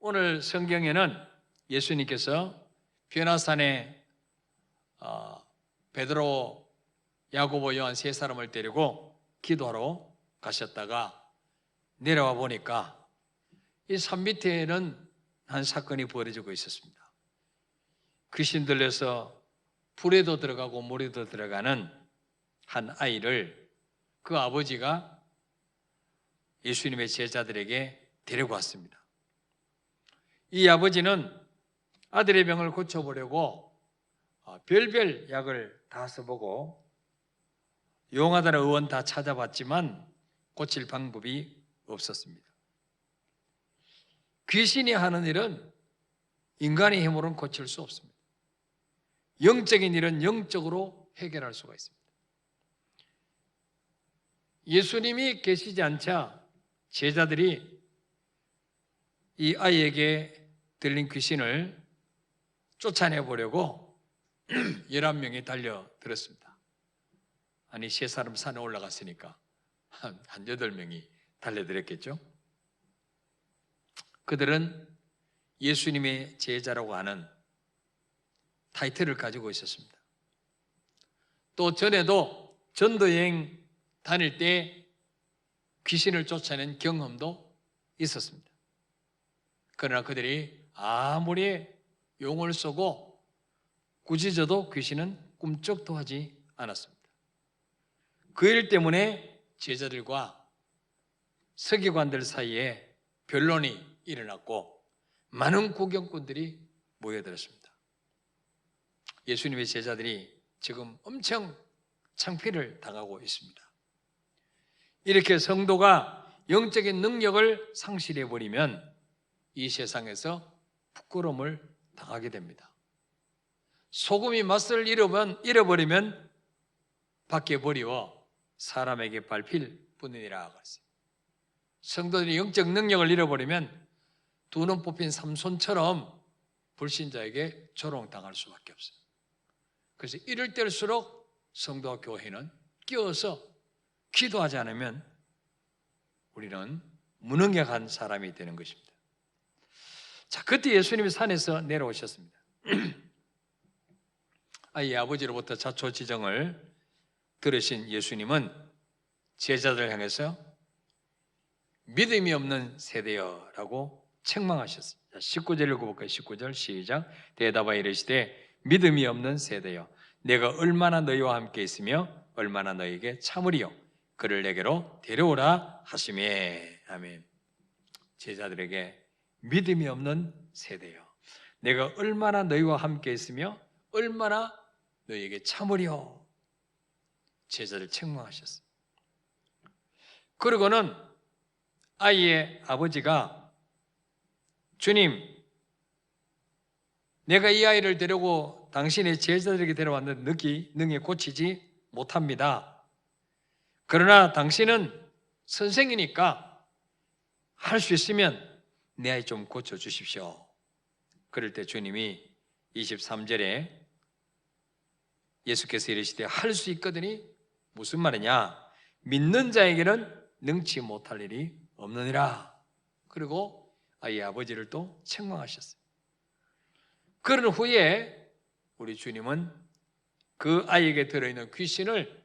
오늘 성경에는 예수님께서 변화산에 베드로, 야고보, 요한 세 사람을 데리고 기도하러 가셨다가 내려와 보니까 이 산 밑에는 한 사건이 벌어지고 있었습니다. 귀신 들려서 불에도 들어가고 물에도 들어가는 한 아이를 그 아버지가 예수님의 제자들에게 데리고 왔습니다. 이 아버지는 아들의 병을 고쳐보려고 별별 약을 다 써보고 용하다는 의원 다 찾아봤지만 고칠 방법이 없었습니다. 귀신이 하는 일은 인간의 힘으로는 고칠 수 없습니다. 영적인 일은 영적으로 해결할 수가 있습니다. 예수님이 계시지 않자 제자들이 이 아이에게 들린 귀신을 쫓아내보려고 11명이 달려들었습니다. 아니, 세 사람 산에 올라갔으니까 한 8명이 달려들었겠죠. 그들은 예수님의 제자라고 하는 타이틀을 가지고 있었습니다. 또 전에도 전도여행 다닐 때 귀신을 쫓아낸 경험도 있었습니다. 그러나 그들이 아무리 용을 쏘고 꾸짖어도 귀신은 꿈쩍도 하지 않았습니다. 그 일 때문에 제자들과 서기관들 사이에 변론이 일어났고 많은 구경꾼들이 모여들었습니다. 예수님의 제자들이 지금 엄청 창피를 당하고 있습니다. 이렇게 성도가 영적인 능력을 상실해버리면 이 세상에서 부끄러움을 당하게 됩니다. 소금이 맛을 잃어버리면 밖에 버리워 사람에게 밟힐 뿐이니라 그랬어요. 성도들이 영적 능력을 잃어버리면 두 눈 뽑힌 삼손처럼 불신자에게 조롱당할 수밖에 없어요. 그래서 이럴 때일수록 성도와 교회는 끼어서 기도하지 않으면 우리는 무능력한 사람이 되는 것입니다. 자, 그때 예수님이 산에서 내려오셨습니다. 아이의 아버지로부터 자초지정을 들으신 예수님은 제자들을 향해서 믿음이 없는 세대여라고 책망하셨어요. 19절 읽어볼까요? 19절 시작. 대답하여 이르시되 믿음이 없는 세대여, 내가 얼마나 너희와 함께 있으며 얼마나 너희에게 참으리요, 그를 내게로 데려오라 하시매. 아멘. 제자들에게 믿음이 없는 세대여, 내가 얼마나 너희와 함께 있으며 얼마나 너희에게 참으리요. 제자를 책망하셨어요. 그러고는 아이의 아버지가 주님, 내가 이 아이를 데리고 당신의 제자들에게 데려왔는데 능히 고치지 못합니다. 그러나 당신은 선생이니까 할 수 있으면 내 아이 좀 고쳐주십시오. 그럴 때 주님이 23절에 예수께서 이르시되 할 수 있거든이 무슨 말이냐, 믿는 자에게는 능치 못할 일이 없느니라. 그리고 아이의 아버지를 또 책망하셨어요. 그런 후에 우리 주님은 그 아이에게 들어있는 귀신을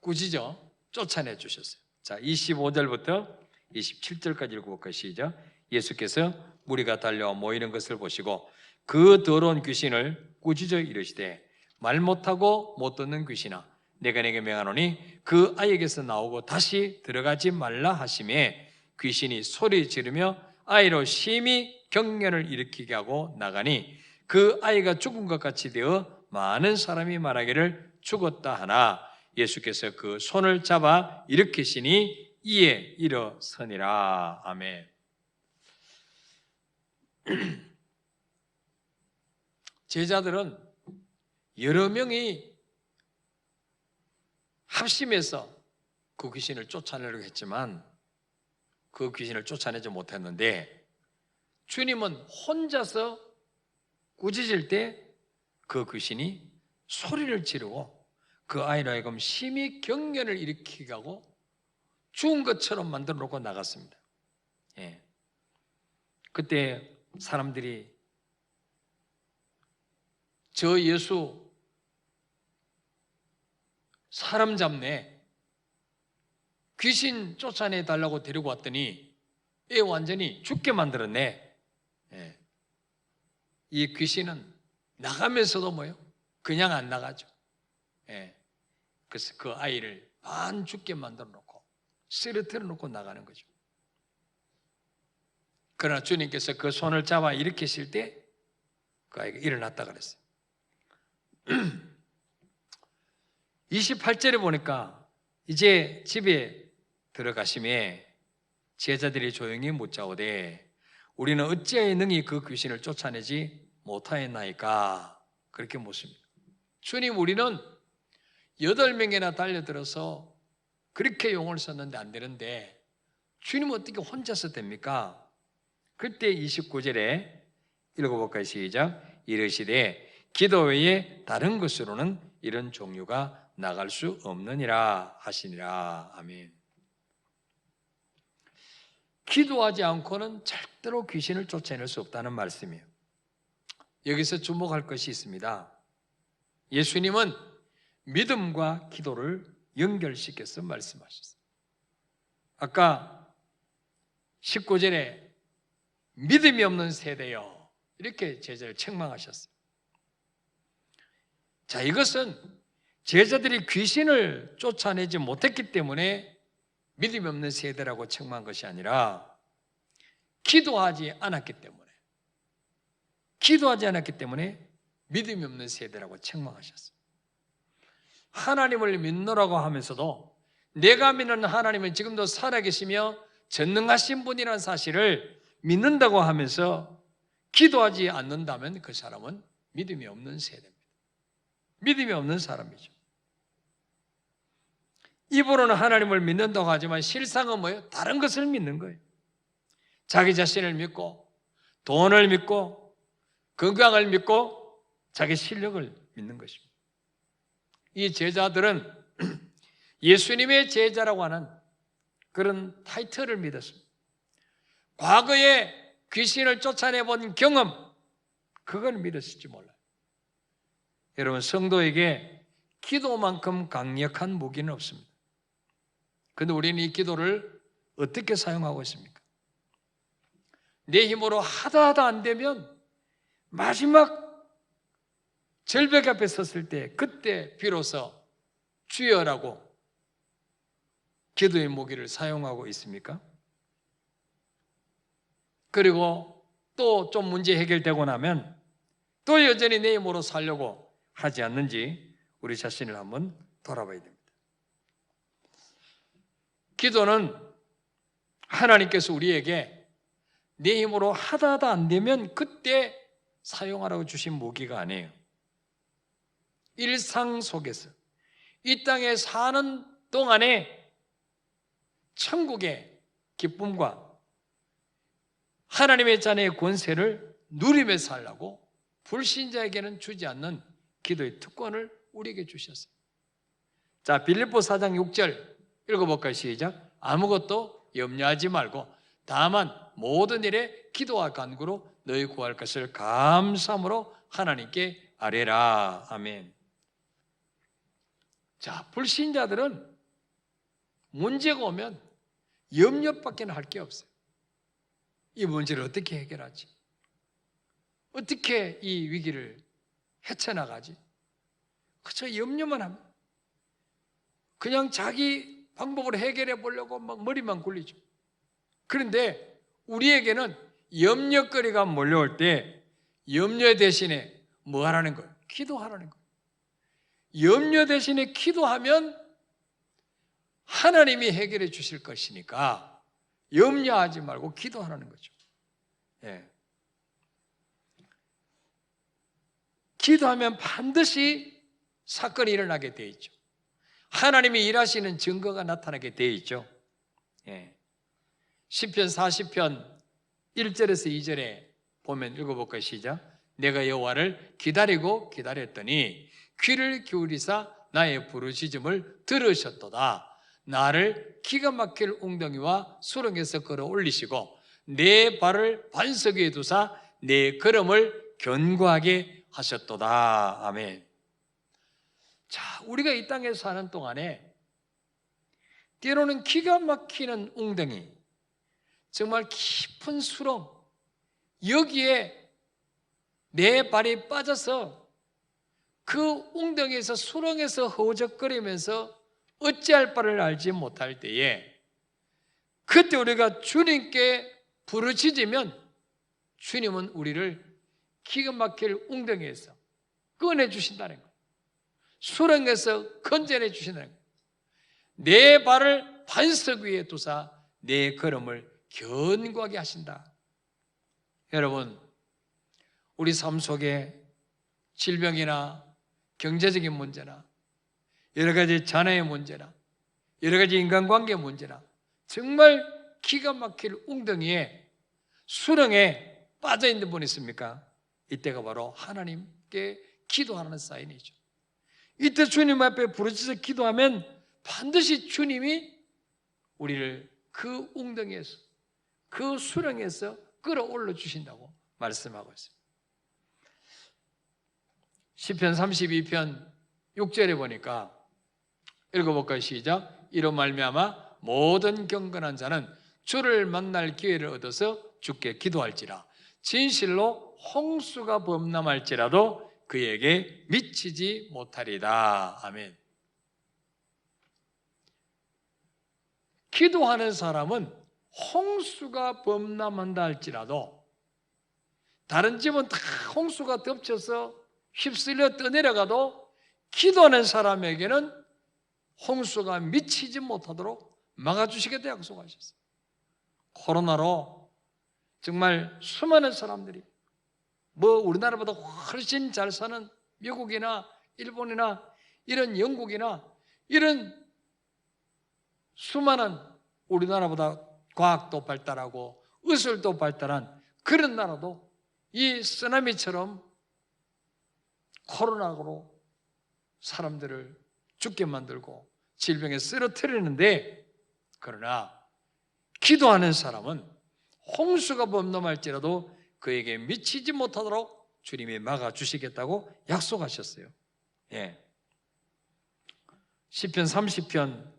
꾸짖어 쫓아내 주셨어요. 자, 25절부터 27절까지 읽어볼까요? 시작. 예수께서 무리가 달려와 모이는 것을 보시고 그 더러운 귀신을 꾸짖어 이르시되 말 못하고 못 듣는 귀신아, 내가 네게 명하노니 그 아이에게서 나오고 다시 들어가지 말라 하시매, 귀신이 소리 지르며 아이로 심히 경련을 일으키게 하고 나가니 그 아이가 죽은 것 같이 되어 많은 사람이 말하기를 죽었다 하나 예수께서 그 손을 잡아 일으키시니 이에 일어서니라. 아멘. 제자들은 여러 명이 합심해서 그 귀신을 쫓아내려고 했지만 그 귀신을 쫓아내지 못했는데 주님은 혼자서 꾸짖을 때 그 귀신이 소리를 지르고 그 아이로 하여금 심히 경련을 일으키게 하고 죽은 것처럼 만들어 놓고 나갔습니다. 예. 그때 사람들이 저 예수 사람 잡네, 귀신 쫓아내 달라고 데리고 왔더니 얘 완전히 죽게 만들었네. 예. 이 귀신은 나가면서도 뭐요? 그냥 안 나가죠. 예. 그래서 그 아이를 반 죽게 만들어 놓고 쓰러뜨려 놓고 나가는 거죠. 그러나 주님께서 그 손을 잡아 일으키실 때 그 아이가 일어났다 그랬어요. 28절에 보니까 이제 집에 들어가심에 제자들이 조용히 묻자오되 우리는 어찌하여 능히 그 귀신을 쫓아내지 못하였나이까? 그렇게 묻습니다. 주님, 우리는 8명이나 달려들어서 그렇게 용을 썼는데 안 되는데 주님은 어떻게 혼자서 됩니까? 그때 29절에 읽어볼까요? 시작. 이르시되 기도 외에 다른 것으로는 이런 종류가 나갈 수 없느니라 하시니라. 아멘. 기도하지 않고는 절대로 귀신을 쫓아낼 수 없다는 말씀이에요. 여기서 주목할 것이 있습니다. 예수님은 믿음과 기도를 연결시켜서 말씀하셨어요. 아까 19절에 믿음이 없는 세대여 이렇게 제자를 책망하셨어요. 자, 이것은 제자들이 귀신을 쫓아내지 못했기 때문에 믿음이 없는 세대라고 책망한 것이 아니라 기도하지 않았기 때문에 믿음이 없는 세대라고 책망하셨어요. 하나님을 믿노라고 하면서도 내가 믿는 하나님은 지금도 살아계시며 전능하신 분이라는 사실을 믿는다고 하면서 기도하지 않는다면 그 사람은 믿음이 없는 세대입니다. 믿음이 없는 사람이죠. 입으로는 하나님을 믿는다고 하지만 실상은 뭐예요? 다른 것을 믿는 거예요. 자기 자신을 믿고 돈을 믿고 건강을 믿고 자기 실력을 믿는 것입니다. 이 제자들은 예수님의 제자라고 하는 그런 타이틀을 믿었습니다. 과거에 귀신을 쫓아내본 경험, 그걸 믿었을지 몰라요. 여러분, 성도에게 기도만큼 강력한 무기는 없습니다. 그런데 우리는 이 기도를 어떻게 사용하고 있습니까? 내 힘으로 하다 안 되면 마지막 절벽 앞에 섰을 때 그때 비로소 주여라고 기도의 무기를 사용하고 있습니까? 그리고 또 좀 문제 해결되고 나면 또 여전히 내 힘으로 살려고 하지 않는지 우리 자신을 한번 돌아봐야 됩니다. 기도는 하나님께서 우리에게 내 힘으로 하다 안 되면 그때 사용하라고 주신 무기가 아니에요. 일상 속에서 이 땅에 사는 동안에 천국의 기쁨과 하나님의 자녀의 권세를 누리며 살라고 불신자에게는 주지 않는 기도의 특권을 우리에게 주셨어요. 자, 빌립보 4장 6절 읽어볼까요? 시작. 아무것도 염려하지 말고 다만 모든 일에 기도와 간구로 너희 구할 것을 감사함으로 하나님께 아뢰라. 아멘. 자, 불신자들은 문제가 오면 염려밖에 할 게 없어요. 이 문제를 어떻게 해결하지? 어떻게 이 위기를 헤쳐나가지? 그저 염려만 합니다. 그냥 자기 방법으로 해결해 보려고 막 머리만 굴리죠. 그런데 우리에게는 염려거리가 몰려올 때 염려 대신에 뭐 하라는 거예요? 기도하라는 거예요. 염려 대신에 기도하면 하나님이 해결해 주실 것이니까 염려하지 말고 기도하라는 거죠. 예. 기도하면 반드시 사건이 일어나게 되어 있죠. 하나님이 일하시는 증거가 나타나게 되어 있죠. 예. 시편 40편 1절에서 2절에 보면 읽어볼까요? 시작. 내가 여호와를 기다렸더니 귀를 기울이사 나의 부르짖음을 들으셨도다. 나를 기가 막힐 웅덩이와 수렁에서 끌어 올리시고 내 발을 반석 위에 두사 내 걸음을 견고하게 하셨도다. 아멘. 자, 우리가 이 땅에 사는 동안에 때로는 기가 막히는 웅덩이, 정말 깊은 수렁, 여기에 내 발이 빠져서 그 웅덩이에서 수렁에서 허우적거리면서 어찌할 바를 알지 못할 때에 그때 우리가 주님께 부르짖으면 주님은 우리를 기가 막힐 웅덩이에서 꺼내주신다는 거예요. 수렁에서 건져내 주신다는 거예요. 내 발을 반석 위에 두사 내 걸음을 견고하게 하신다. 여러분, 우리 삶 속에 질병이나 경제적인 문제나 여러 가지 자녀의 문제나 여러 가지 인간관계 문제나 정말 기가 막힐 웅덩이에 수렁에 빠져 있는 분 있습니까? 이때가 바로 하나님께 기도하는 사인이죠. 이때 주님 앞에 부르짖어 기도하면 반드시 주님이 우리를 그 웅덩이에서 그 수렁에서 끌어올려 주신다고 말씀하고 있습니다. 시편 32편 6절에 보니까 읽어볼까요? 시작. 이로 말미암아 모든 경건한 자는 주를 만날 기회를 얻어서 주께 기도할지라. 진실로 홍수가 범람할지라도 그에게 미치지 못하리다. 아멘. 기도하는 사람은 홍수가 범람한다 할지라도, 다른 집은 다 홍수가 덮쳐서 휩쓸려 떠내려가도 기도하는 사람에게는 홍수가 미치지 못하도록 막아주시겠다 약속하셨어요. 코로나로 정말 수많은 사람들이 우리나라보다 훨씬 잘 사는 미국이나 일본이나 이런 영국이나 이런 수많은 우리나라보다 과학도 발달하고 의술도 발달한 그런 나라도 이 쓰나미처럼 코로나로 사람들을 죽게 만들고 질병에 쓰러뜨리는데, 그러나 기도하는 사람은 홍수가 범람할지라도 그에게 미치지 못하도록 주님이 막아주시겠다고 약속하셨어요. 예. 시편 30편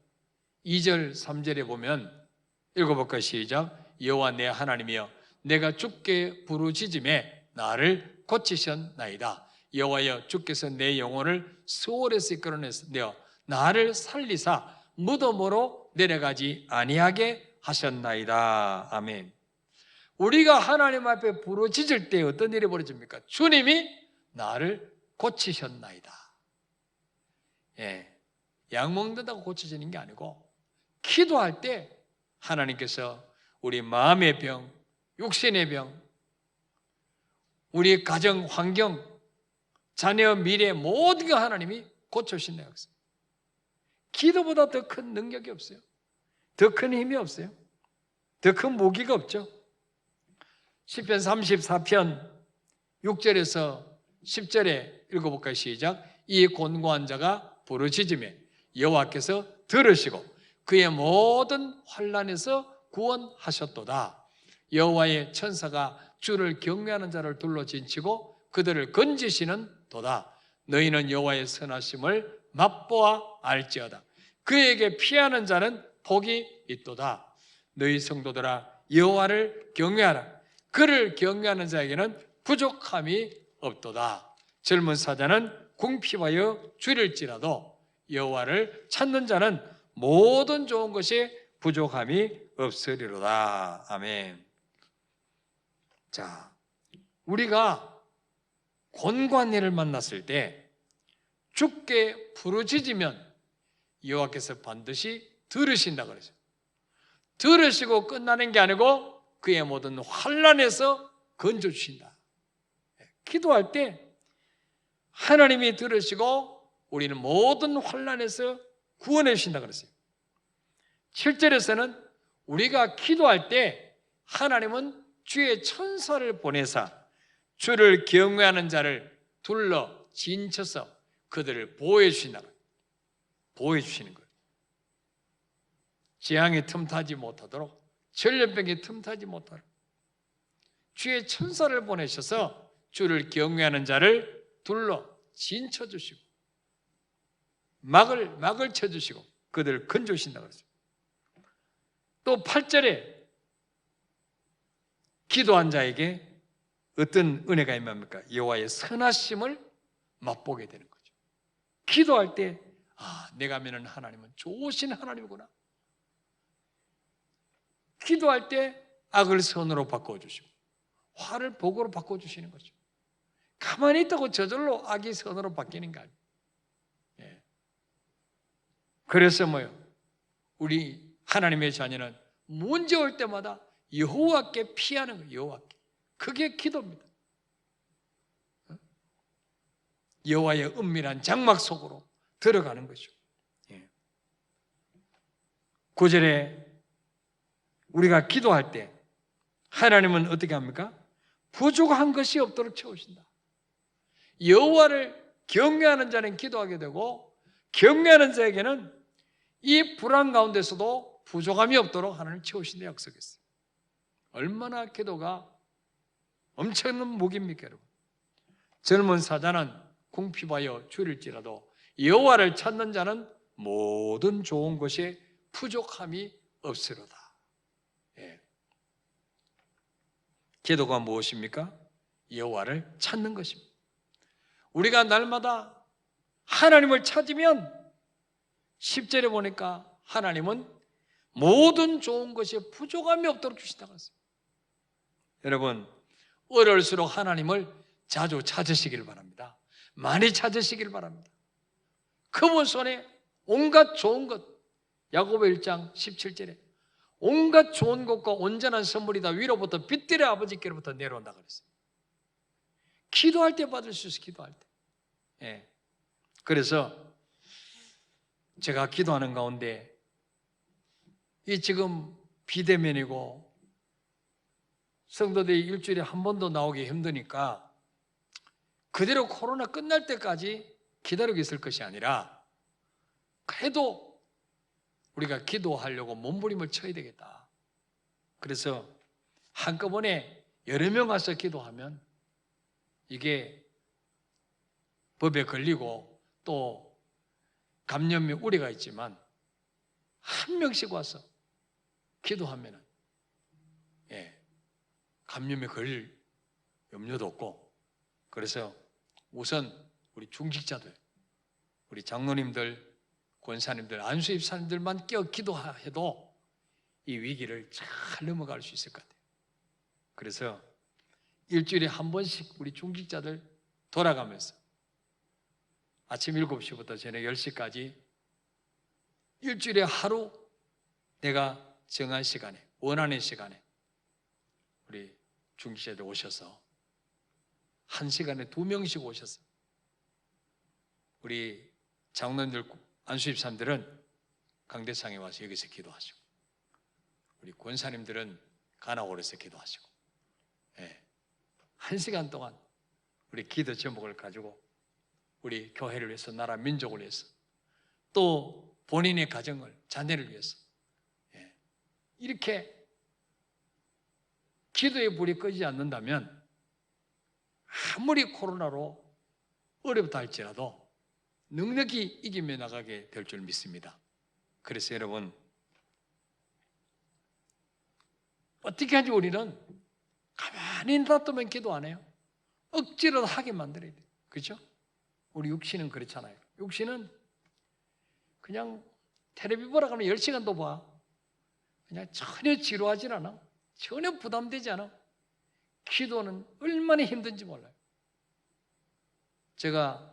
2절 3절에 보면 읽어볼까요? 시작. 여호와 내 하나님이여 내가 주께 부르짖음에 나를 고치셨나이다. 여호와여 주께서 내 영혼을 수월에서 이끌어내어 나를 살리사 무덤으로 내려가지 아니하게 하셨나이다. 아멘. 우리가 하나님 앞에 부르짖을 때 어떤 일이 벌어집니까? 주님이 나를 고치셨나이다. 예, 약 먹는다고 고쳐지는 게 아니고 기도할 때 하나님께서 우리 마음의 병, 육신의 병, 우리 가정 환경, 자녀 미래 모든 거 하나님이 고쳐주신다고 했어요. 기도보다 더 큰 능력이 없어요. 더 큰 힘이 없어요. 더 큰 무기가 없죠. 시편 34편 6절에서 10절에 읽어볼까요? 시작. 이 곤고한 자가 부르짖음에 여호와께서 들으시고 그의 모든 환난에서 구원하셨도다. 여호와의 천사가 주를 경외하는 자를 둘러 진치고 그들을 건지시는 도다. 너희는 여호와의 선하심을 맛보아 알지어다. 그에게 피하는 자는 복이 있도다. 너희 성도들아 여호와를 경외하라. 그를 경외하는 자에게는 부족함이 없도다. 젊은 사자는 궁핍하여 줄일지라도 여호와를 찾는 자는 모든 좋은 것이 부족함이 없으리로다. 아멘. 자, 우리가 곤고한 일을 만났을 때 주께 부르짖으면 여호와께서 반드시 들으신다 그러죠. 들으시고 끝나는 게 아니고 그의 모든 환난에서 건져주신다. 기도할 때 하나님이 들으시고 우리는 모든 환난에서 구원해 주신다 그랬어요. 7절에서는 우리가 기도할 때 하나님은 주의 천사를 보내사 주를 경외하는 자를 둘러 진쳐서 그들을 보호해 주신다. 보호해 주시는 거예요. 재앙이 틈타지 못하도록, 전염병이 틈타지 못하도록, 주의 천사를 보내셔서 주를 경외하는 자를 둘러 진쳐 주시고 막을 쳐 주시고 그들을 건져주신다고 그랬어요. 또 8절에 기도한 자에게 어떤 은혜가 임합니까? 여호와의 선하심을 맛보게 되는 거죠. 기도할 때 내가 믿는 하나님은 좋으신 하나님이구나. 기도할 때 악을 선으로 바꿔주시고 화를 복으로 바꿔주시는 거죠. 가만히 있다고 저절로 악이 선으로 바뀌는 거 아니에요. 그래서 우리 하나님의 자녀는 문제 올 때마다 여호와께 피하는 거예요. 여호와께. 그게 기도입니다. 여호와의 은밀한 장막 속으로 들어가는 거죠. 9절에 우리가 기도할 때 하나님은 어떻게 합니까? 부족한 것이 없도록 채우신다. 여호와를 경외하는 자는 기도하게 되고 경외하는 자에게는 이 불안 가운데서도 부족함이 없도록 하나님 채우신다 약속했어요. 얼마나 기도가 엄청난 무기입니까, 여러분? 젊은 사자는 궁핍하여 줄일지라도 여호와를 찾는 자는 모든 좋은 것에 부족함이 없으로다. 기도가 무엇입니까? 여호와를 찾는 것입니다. 우리가 날마다 하나님을 찾으면 10절에 보니까 하나님은 모든 좋은 것에 부족함이 없도록 주신다고 했어요. 여러분, 어려울수록 하나님을 자주 찾으시길 바랍니다. 많이 찾으시길 바랍니다. 그분 손에 온갖 좋은 것, 야고보 1장 17절에 온갖 좋은 것과 온전한 선물이 다 위로부터 빛들의 아버지께로부터 내려온다고 그랬어요. 기도할 때 받을 수 있어요. 기도할 때. 그래서 제가 기도하는 가운데 이 지금 비대면이고 성도들이 일주일에 한 번도 나오기 힘드니까 그대로 코로나 끝날 때까지 기다리고 있을 것이 아니라 그래도 우리가 기도하려고 몸부림을 쳐야 되겠다. 그래서 한꺼번에 여러 명 와서 기도하면 이게 법에 걸리고 또 감염의 우려가 있지만 한 명씩 와서 기도하면 감염에 걸릴 염려도 없고, 그래서 우선 우리 중직자들, 우리 장로님들, 권사님들, 안수입사님들만 껴 기도해도 이 위기를 잘 넘어갈 수 있을 것 같아요. 그래서 일주일에 한 번씩 우리 중직자들 돌아가면서 아침 7시부터 저녁 10시까지 일주일에 하루 내가 정한 시간에, 원하는 시간에 우리 중직자들 오셔서 한 시간에 2명씩 오셔서 우리 장로님들, 안수입사님들은 강대상에 와서 여기서 기도하시고 우리 권사님들은 가나홀에서 기도하시고 한 시간 동안 우리 기도 제목을 가지고 우리 교회를 위해서, 나라 민족을 위해서, 또 본인의 가정을, 자녀를 위해서 이렇게 기도의 불이 꺼지지 않는다면 아무리 코로나로 어렵다 할지라도 넉넉히 이기며 나가게 될 줄 믿습니다. 그래서 여러분, 어떻게 하지? 우리는 가만히 놔두면 기도 안 해요. 억지로 하게 만들어야 돼요. 그렇죠? 우리 육신은 그렇잖아요. 육신은 그냥 텔레비 보라 그러면 10시간도 봐. 그냥 전혀 지루하지 않아. 전혀 부담되지 않아. 기도는 얼마나 힘든지 몰라요. 제가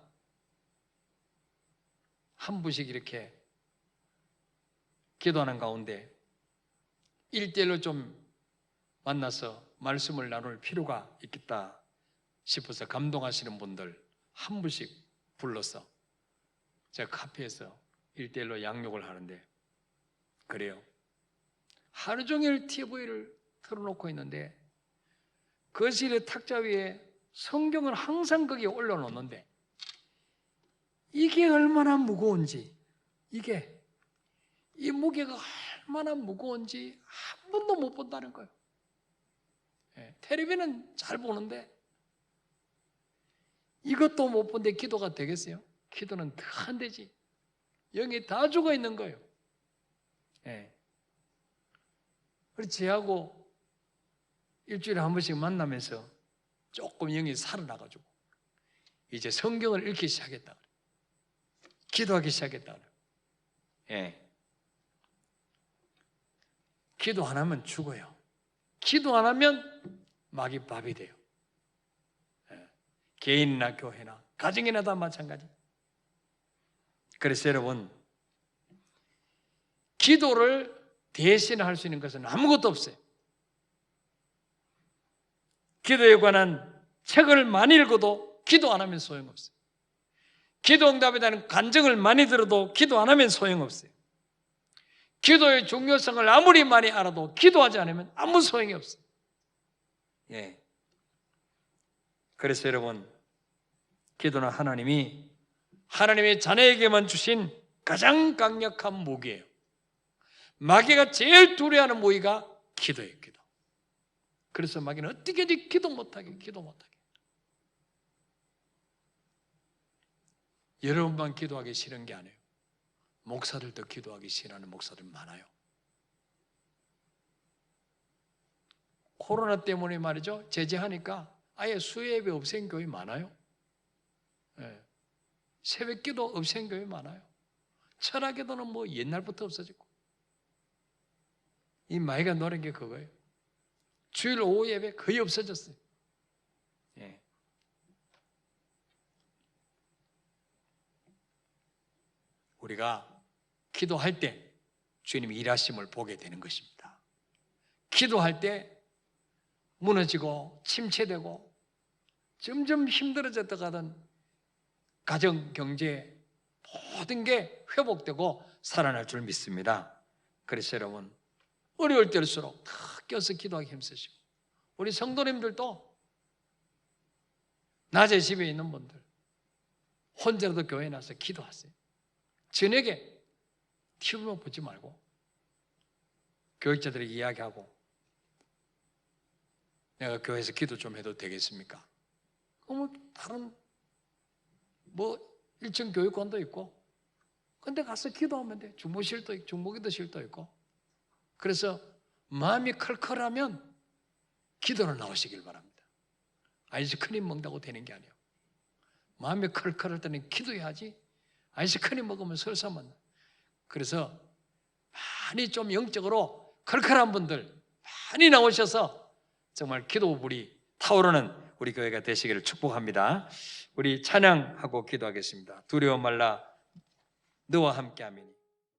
한 분씩 이렇게 기도하는 가운데 1대1로 좀 만나서 말씀을 나눌 필요가 있겠다 싶어서 감동하시는 분들 한 분씩 불러서 제가 카페에서 1대1로 양육을 하는데, 그래요. 하루 종일 TV를 틀어놓고 있는데 거실의 탁자 위에 성경을 항상 거기에 올려놓는데 이게 얼마나 무거운지, 이 무게가 얼마나 무거운지 한 번도 못 본다는 거예요. 텔레비는 잘 보는데 이것도 못 본데 기도가 되겠어요? 기도는 더 안 되지. 영이 다 죽어 있는 거예요. 그래서 저하고 일주일에 한 번씩 만나면서 조금 영이 살아나가지고 이제 성경을 읽기 시작했다. 기도하기 시작했다. 기도 안 하면 죽어요. 기도 안 하면 막이 밥이 돼요. 개인이나 교회나 가정이나 다 마찬가지. 그래서 여러분, 기도를 대신할 수 있는 것은 아무것도 없어요. 기도에 관한 책을 많이 읽어도 기도 안 하면 소용없어요. 기도 응답에 대한 간증을 많이 들어도 기도 안 하면 소용없어요. 기도의 중요성을 아무리 많이 알아도 기도하지 않으면 아무 소용이 없어요. 그래서 여러분, 기도는 하나님의 자녀에게만 주신 가장 강력한 무기예요. 마귀가 제일 두려워하는 무기가 기도예요. 기도. 그래서 마귀는 어떻게든지 기도 못하게. 여러분만 기도하기 싫은 게 아니에요. 목사들도 기도하기 싫어하는 목사들 많아요. 코로나 때문에 말이죠, 제재하니까 아예 수요예배 없앤 교회 많아요. 새벽기도 없앤 교회 많아요. 철학기도는 뭐 옛날부터 없어지고. 이 마귀가 노린 게 그거예요. 주일 오후 예배 거의 없어졌어요. 우리가 기도할 때 주님이 일하심을 보게 되는 것입니다. 기도할 때 무너지고 침체되고 점점 힘들어졌다 가던 가정, 경제 모든 게 회복되고 살아날 줄 믿습니다. 그래서 여러분, 어려울 때일수록 더 껴서 기도하기 힘쓰시고, 우리 성도님들도 낮에 집에 있는 분들 혼자라도 교회에 나서 기도하세요. 저녁에 TV만 보지 말고 교육자들에게 이야기하고, 내가 교회에서 기도 좀 해도 되겠습니까? 다른 1층 교육관도 있고, 근데 가서 기도하면 돼. 중보실도 있고, 중보기도실도 있고. 그래서 마음이 컬컬하면 기도로 나오시길 바랍니다. 아이스크림 먹는다고 되는 게 아니에요. 마음이 컬컬할 때는 기도해야지. 아이스크림 먹으면 설사만. 그래서 많이 좀 영적으로 컬컬한 분들 많이 나오셔서 정말 기도불이 타오르는 우리 교회가 되시기를 축복합니다. 우리 찬양하고 기도하겠습니다. 두려워 말라 너와 함께 하미니.